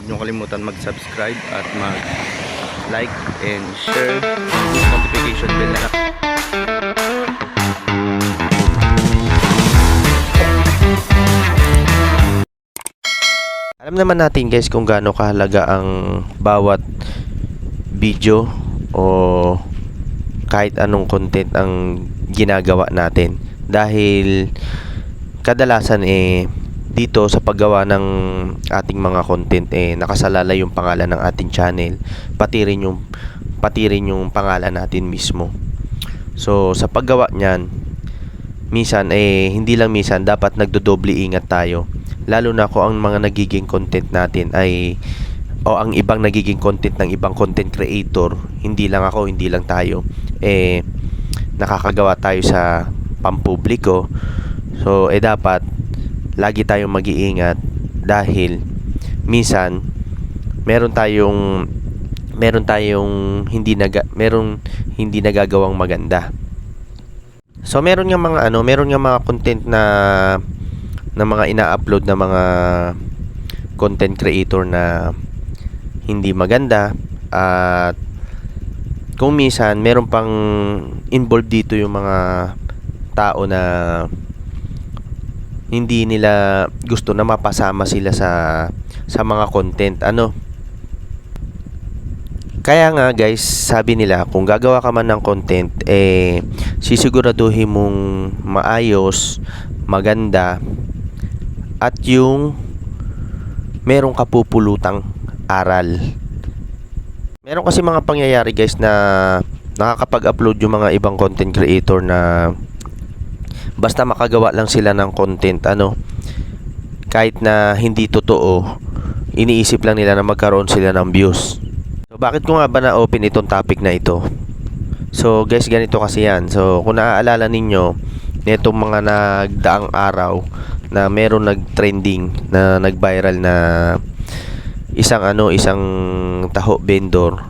nyo kalimutan mag-subscribe at mag-like and share. Notification bell na lang. Alam naman natin guys kung gaano kahalaga ang bawat video o kahit anong content ang ginagawa natin, dahil kadalasan dito sa paggawa ng ating mga content nakasalalay yung pangalan ng ating channel, pati rin yung pangalan natin mismo. So sa paggawa niyan, minsan hindi lang minsan, dapat nagdodoble ingat tayo, lalo na kung ang mga nagiging content natin o ang ibang nagiging content ng ibang content creator, hindi lang ako, hindi lang tayo, nakakagawa tayo sa pampubliko. So dapat lagi tayong mag-iingat, dahil minsan meron tayong hindi nagagawang maganda. So meron nga mga content na mga ina-upload na mga content creator na hindi maganda, at kung minsan meron pang involved dito yung mga tao na hindi nila gusto na mapasama sila sa mga content. Kaya nga guys, sabi nila, kung gagawa ka man ng content, sisiguraduhin mong maayos, maganda, at yung merong kapupulutang aral. Meron kasi mga pangyayari guys na nakakapag-upload yung mga ibang content creator na basta makagawa lang sila ng content, kahit na hindi totoo, iniisip lang nila na magkaroon sila ng views. So bakit ko nga ba na-open itong topic na ito? So guys, ganito kasi yan. So kung naaalala ninyo, netong mga nagdaang araw na meron nag-trending, na nag-viral na isang taho vendor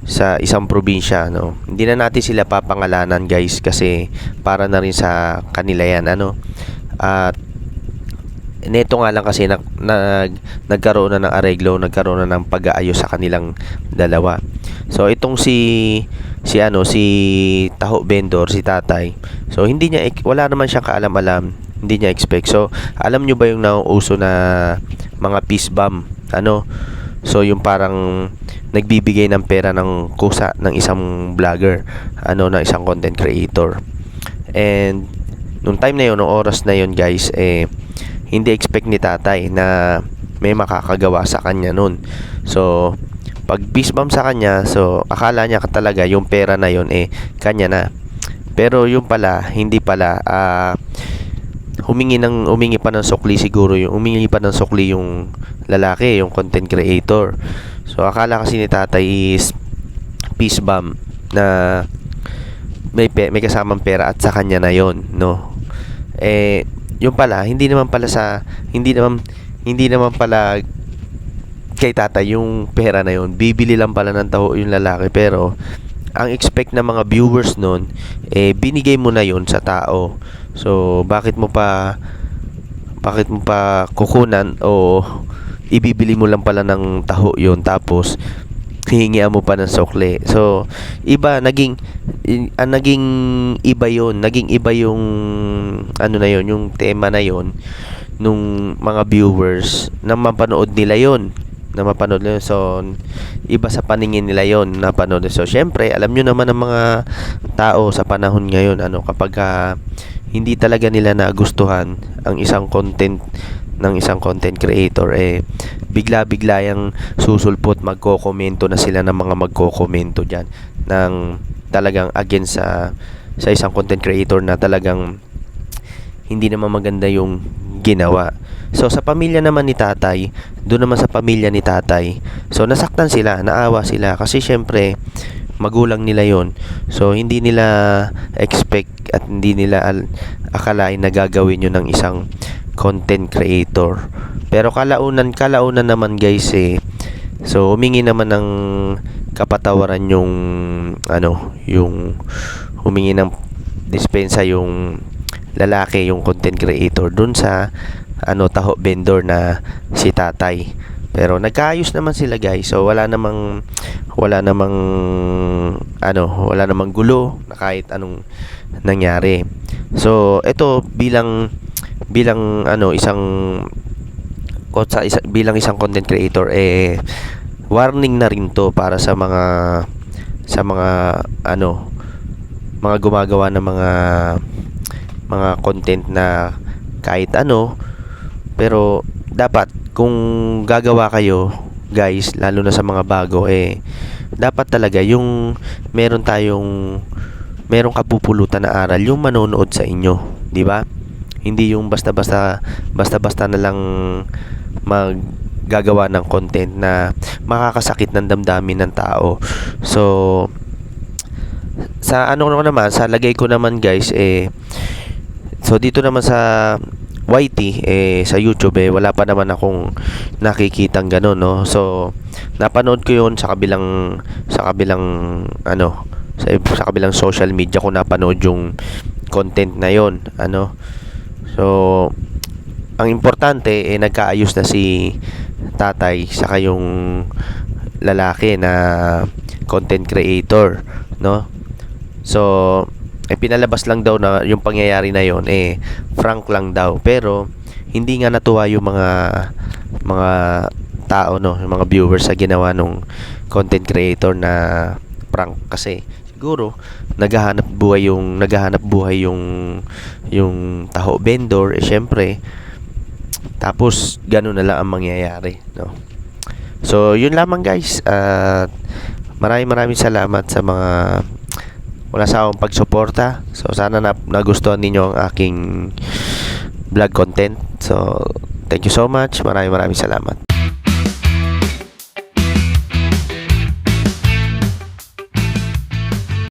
sa isang probinsya, hindi na natin sila papangalanan guys, kasi para na rin sa kanila yan, at neto nga lang kasi nagkaroon na ng areglo, nagkaroon na ng pag-aayos sa kanilang dalawa. So itong si taho vendor, si tatay, so wala naman siyang kaalam-alam, hindi niya expect. So alam nyo ba yung nauuso na mga peace bomb, so yung parang nagbibigay ng pera ng kusa ng isang vlogger, ng isang content creator. And nung time na yun, nung oras na yun guys, hindi expect ni tatay na may makakagawa sa kanya nun. So pag peace bomb sa kanya, so akala niya talaga yung pera na yun kanya na. Pero yung pala, hindi pala, humingi pa ng sukli siguro, humingi pa ng sukli yung lalaki, yung content creator. So akala kasi ni tatay is peace bomb, na may kasamang pera at sa kanya na yon, yung pala hindi naman pala kay tatay yung pera na yon, bibili lang pala ng taho yung lalaki. Pero ang expect ng mga viewers nun, binigay mo na yon sa tao. So bakit mo pa kukunan o ibibili mo lang pala ng taho yon, tapos hihingian mo pa ng sukli? So naging iba yung na yon, yung tema na yon nung mga viewers na mapanood nila yon. So iba sa paningin nila yon na panood. So syempre, alam nyo naman ng mga tao sa panahon ngayon, kapag hindi talaga nila nagustuhan ang isang content ng isang content creator, bigla-bigla yung susulpot, magkokomento na sila ng mga magkokomento dyan ng talagang against sa isang content creator na talagang hindi naman maganda yung ginawa. So sa pamilya naman ni tatay, so nasaktan sila, naawa sila, kasi syempre magulang nila yon. So hindi nila expect at hindi nila akalain na gagawin yun ng isang content creator. Pero kalaunan naman guys, so humingi naman ng kapatawaran yung humingi ng dispensa yung lalaki, yung content creator, dun sa taho vendor na si tatay. Pero nagkaayos naman sila guys. So wala namang gulo na kahit anong nangyari. So ito bilang isang content creator, warning na rin to para sa mga mga gumagawa ng mga content na kahit ano. Pero dapat kung gagawa kayo guys, lalo na sa mga bago, dapat talaga yung meron kapupulutan na aral yung manonood sa inyo, di ba? Hindi yung basta-basta na lang maggagawa ng content na makakasakit ng damdamin ng tao. So sa sa lagay ko naman guys, so dito naman sa YT, sa YouTube, wala pa naman akong nakikitang gano'n, no? So napanood ko yun sa kabilang sa kabilang social media ko napanood yung content na yon, so ang importante, nagkaayos na si tatay saka yung lalaki na content creator, no? So pinalabas lang daw na yung pangyayari na yon, prank lang daw, pero hindi nga natuwa yung mga tao, no, yung mga viewers sa ginawa nung content creator na prank, kasi siguro naghahanap buhay yung taho vendor, syempre, tapos ganun na lang ang mangyayari, no? So yun lamang guys, at maraming salamat sa mga wala sa akong pagsuporta. So sana nagustuhan ninyo ang aking vlog content. So thank you so much. Maraming salamat.